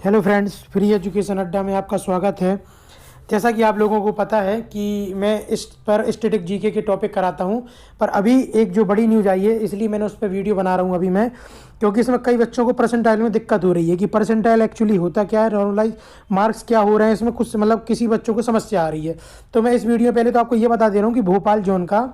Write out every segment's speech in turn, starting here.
Hello friends, free education अड्डा में आपका स्वागत है। जैसा कि आप लोगों को पता है कि मैं इस पर स्टैटिक जीके के टॉपिक कराता हूं, पर अभी एक जो बड़ी न्यूज़ आई है इसलिए मैंने उस पर वीडियो बना रहा हूं अभी मैं, क्योंकि इसमें कई बच्चों को परसेंटाइल में दिक्कत हो रही है कि परसेंटाइल एक्चुअली होता क्या है, नॉर्मलाइज मार्क्स क्या हो रहे हैं, इसमें कुछ मतलब किसी बच्चों को समस्या आ रही है। तो मैं इस वीडियो में पहले तो आपको ये बता दे रहा हूँ कि भोपाल जोन का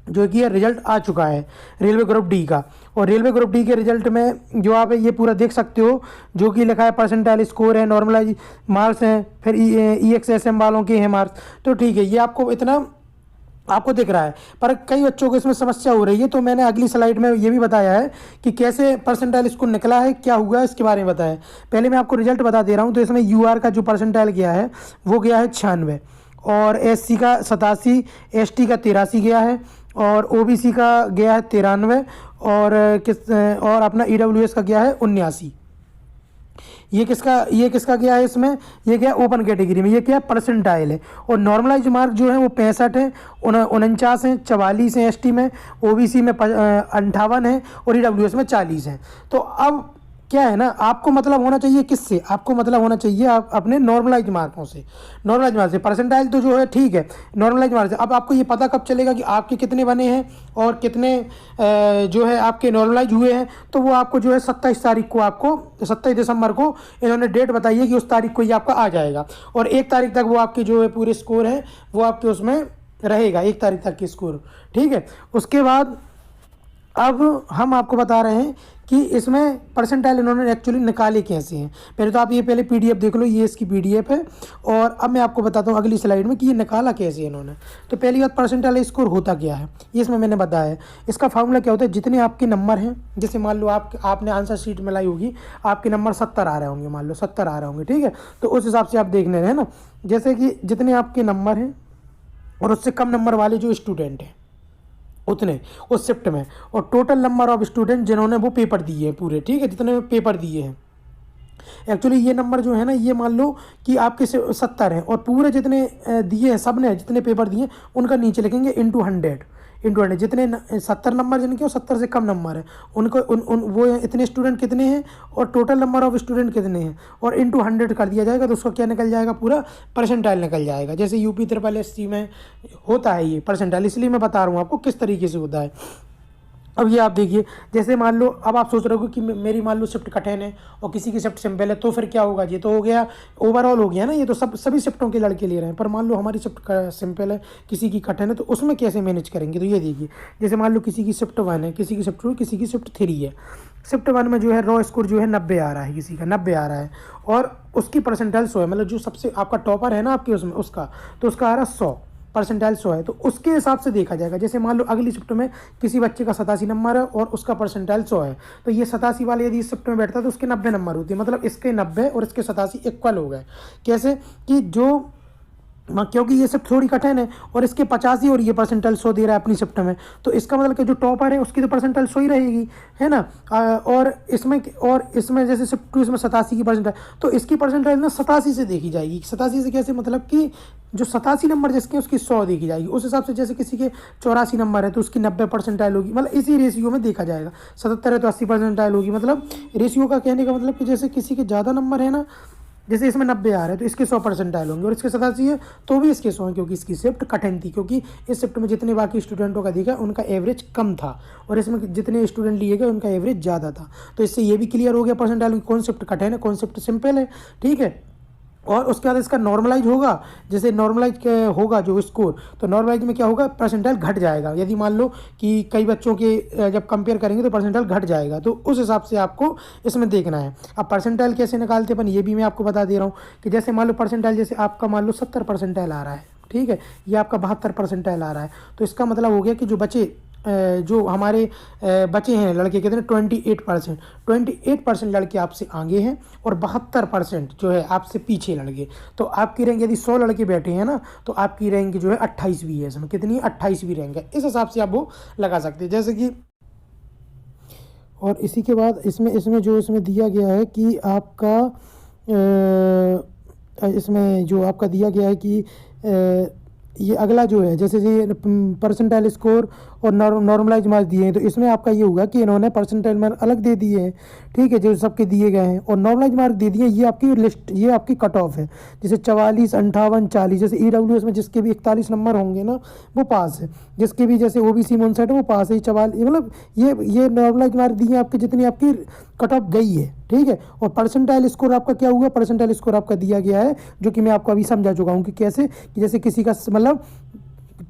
जो कि ये रिजल्ट आ चुका है रेलवे ग्रुप डी का। और रेलवे ग्रुप डी के रिजल्ट में जो आप ये पूरा देख सकते हो, जो कि लिखा है परसेंटाइल स्कोर है, नॉर्मलाइज मार्क्स हैं, फिर EXSM वालों के हैं मार्क्स। तो ठीक है, ये आपको इतना आपको दिख रहा है, पर कई बच्चों को इसमें समस्या हो रही है। तो मैंने अगली स्लाइड में ये भी बताया है कि कैसे परसेंटाइल स्कोर निकला है, क्या हुआ है, इसके बारे में बताया है। पहले मैं आपको रिजल्ट बता दे रहा हूँ। तो इसमें UR का जो परसेंटाइल गया है वो गया है 96, और SC का 87, ST का 83 गया है, और OBC का गया है 93, और अपना EWS का गया है 79। ये किसका गया है इसमें, ये क्या ओपन कैटेगरी में, ये क्या परसेंटाइल है। और नॉर्मलाइज मार्क जो है वो 65 है, 49 है, 44 है ST में, OBC में 58 है, और EWS में 40 है। तो अब क्या है ना, आपको मतलब होना चाहिए किससे, आपको मतलब होना चाहिए आप अपने नॉर्मलाइज मार्कों से। नॉर्मलाइज मार्क से परसेंटाइल तो जो है ठीक है, नॉर्मलाइज मार्क से। अब आपको ये पता कब चलेगा कि आपके कितने बने हैं और कितने जो है आपके नॉर्मलाइज हुए हैं। तो वो आपको जो है 27 तारीख को, आपको 27 दिसंबर को इन्होंने डेट बताई है कि उस तारीख को ये आपका आ जाएगा, और 1 तारीख तक वो आपके जो है पूरे स्कोर है वो आपके उसमें रहेगा, 1 तारीख तक की स्कोर। ठीक है, उसके बाद अब हम आपको बता रहे हैं कि इसमें परसेंटाइल इन्होंने एक्चुअली निकाले कैसे हैं। पहले तो आप ये पहले PDF देख लो, ये इसकी PDF है। और अब मैं आपको बताता हूँ अगली स्लाइड में कि ये निकाला कैसे है इन्होंने। तो पहली बात, परसेंटाइल स्कोर होता क्या है ये इसमें मैंने बताया है। इसका फार्मूला क्या होता है, जितने आपके नंबर हैं, जैसे मान लो आपने आंसर शीट में लाई होगी, आपके नंबर 70 आ रहे होंगे, मान लो 70 आ रहे होंगे, ठीक है। तो उस हिसाब से आप देख ले रहे हैं ना, जैसे कि जितने आपके नंबर हैं और उससे कम नंबर वाले जो स्टूडेंट हैं उतने उस शिफ्ट में, और टोटल नंबर ऑफ स्टूडेंट जिन्होंने वो पेपर दिए हैं पूरे, ठीक है, जितने पेपर दिए हैं। एक्चुअली ये नंबर जो है ना, ये मान लो कि आपके 70 हैं, और पूरे जितने दिए हैं, सब ने जितने पेपर दिए उनका नीचे लिखेंगे इंटू 100 जितने 70 नंबर जिनके और 70 से कम नंबर है उनको वो इतने स्टूडेंट कितने हैं और टोटल नंबर ऑफ स्टूडेंट कितने हैं, और इंटू 100 कर दिया जाएगा। तो उसका क्या निकल जाएगा, पूरा परसेंटाइल निकल जाएगा। जैसे UP SSC में होता है ये परसेंटाइल, इसलिए मैं बता रहा हूँ आपको किस तरीके से होता है। अब ये आप देखिए, जैसे मान लो अब आप सोच रहे हो कि मेरी मान लो शिफ्ट कठिन है और किसी की शिफ्ट सिंपल है, तो फिर क्या होगा, ये तो हो गया ओवरऑल हो गया ना, ये तो सभी शिफ्टों के लड़के ले रहे हैं। पर मान लो हमारी शिफ्ट सिंपल है, किसी की कठिन है, तो उसमें कैसे मैनेज करेंगे। तो ये देखिए, जैसे मान लो किसी की शिफ्ट 1 है, किसी की शिफ्ट 2, किसी की शिफ्ट 3 है। शिफ्ट 1 में जो है रॉ स्कोर जो है 90 आ रहा है, किसी का 90 आ रहा है, और उसकी परसेंटाइल 100 है, मतलब जो सबसे आपका टॉपर है ना आपके उसमें, उसका तो उसका आ रहा है 100, परसेंटाइल 100 है। तो उसके हिसाब से देखा जाएगा। जैसे मान लो अगली शिफ्ट में किसी बच्चे का 87 नंबर है और उसका परसेंटाइल 100 है, तो ये 87 वाले यदि इस शिफ्ट में बैठता है तो उसके 90 नंबर होते हैं, मतलब इसके 90 और इसके 87 इक्वल हो गए। कैसे कि जो क्योंकि ये शिफ्ट थोड़ी कठिन है और इसके 85 और ये परसेंटाइल 100 दे रहा है अपनी शिफ्ट में, तो इसका मतलब कि जो टॉपर है उसकी तो परसेंटाइल 100 ही रहेगी, है ना। और इसमें जैसे शिफ्ट 2 इसमें 87 की परसेंटाइल, तो इसकी परसेंटाइल ना 87 से देखी जाएगी। 87 से कैसे, मतलब कि जो 87 नंबर जिसके उसकी 100 देखी जाएगी। उस हिसाब से जैसे किसी के 84 नंबर है तो उसकी 90 परसेंटाइल होगी, मतलब इसी रेशियो में देखा जाएगा। 77 है तो 80 परसेंटाइल होगी। मतलब रेशियो का कहने का मतलब कि जैसे किसी के ज़्यादा नंबर है ना, जैसे इसमें 90 आ रहा है तो इसके 100 परसेंटाइल होंगे, और इसके 87 है तो भी इसके 100 हैं, क्योंकि इसकी शिफ्ट कठिन थी। क्योंकि इस शिफ्ट में जितने बाकी स्टूडेंटों का देखा उनका एवरेज कम था, और इसमें जितने स्टूडेंट लिए गए उनका एवरेज ज़्यादा था। तो इससे ये भी क्लियर हो गया परसेंटाइल कौन शिफ्ट कठिन है, कौन शिफ्ट सिंपल है, ठीक है। और उसके बाद इसका नॉर्मलाइज होगा। जैसे नॉर्मलाइज होगा जो स्कोर, तो नॉर्मलाइज में क्या होगा, परसेंटाइल घट जाएगा। यदि मान लो कि कई बच्चों के जब कंपेयर करेंगे तो परसेंटाइल घट जाएगा, तो उस हिसाब से आपको इसमें देखना है। अब परसेंटाइल कैसे निकालते अपन, ये भी मैं आपको बता दे रहा हूँ कि जैसे मान लो परसेंटाइल, जैसे आपका मान लो 70 परसेंटाइल आ रहा है, ठीक है, ये आपका 72 परसेंटाइल आ रहा है, तो इसका मतलब हो गया कि जो बचे जो हमारे बचे हैं लड़के कितने, 28% लड़के आपसे आगे हैं और 72% जो है आपसे पीछे लड़के। तो आपकी रैंक यदि 100 लड़के बैठे हैं ना, तो आपकी रैंक जो है 28वीं है, इसमें कितनी 28वीं रैंक है। इस हिसाब से आप वो लगा सकते हैं, जैसे कि। और इसी के बाद इसमें जो इसमें दिया गया है कि आपका इसमें जो आपका दिया गया है कि ये अगला जो है, जैसे ये परसेंटाइल स्कोर और नॉर्मलाइज मार्क्स दिए हैं, तो इसमें आपका ये होगा कि इन्होंने परसेंटाइल मार्क अलग दे दिए हैं, ठीक है, जो सबके दिए गए हैं, और नॉर्मलाइज मार्क दे दिए। ये आपकी लिस्ट, ये आपकी कट ऑफ है, जैसे 44, 58, 40। जैसे EWS में जिसके भी 41 नंबर होंगे ना वो पास है, जिसके भी जैसे OBC में 59 है वो पास है। 44 मतलब ये नॉर्मलाइज मार्क दिए आपके, जितनी आपकी कट ऑफ गई है, ठीक है। और परसेंटाइल स्कोर आपका क्या हुआ, परसेंटाइल स्कोर आपका दिया गया है, जो कि मैं आपको अभी समझा चुका हूँ कि कैसे, कि जैसे किसी का मतलब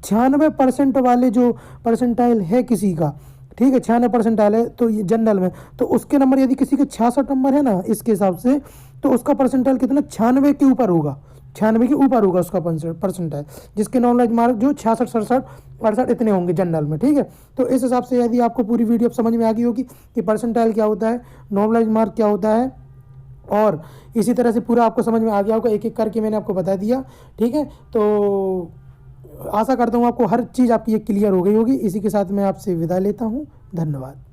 96% वाले जो परसेंटाइल है किसी का, ठीक है, 96 परसेंटाइल है तो ये जनरल में, तो उसके नंबर यदि किसी के 66 नंबर है ना इसके हिसाब से, तो उसका परसेंटाइल कितना 96 के ऊपर होगा, 96 के ऊपर होगा उसका परसेंटाइल, जिसके नॉर्मलाइज मार्क जो 66, 67, 68 इतने होंगे जनरल में, ठीक है। तो इस हिसाब से यदि आपको पूरी वीडियो समझ में आ गई होगी कि परसेंटाइल क्या होता है, नॉर्मलाइज मार्क क्या होता है, और इसी तरह से पूरा आपको समझ में आ गया होगा, एक एक करके मैंने आपको बता दिया, ठीक है। तो आशा करता हूँ आपको हर चीज़ आपकी ये क्लियर हो गई होगी। इसी के साथ मैं आपसे विदा लेता हूँ, धन्यवाद।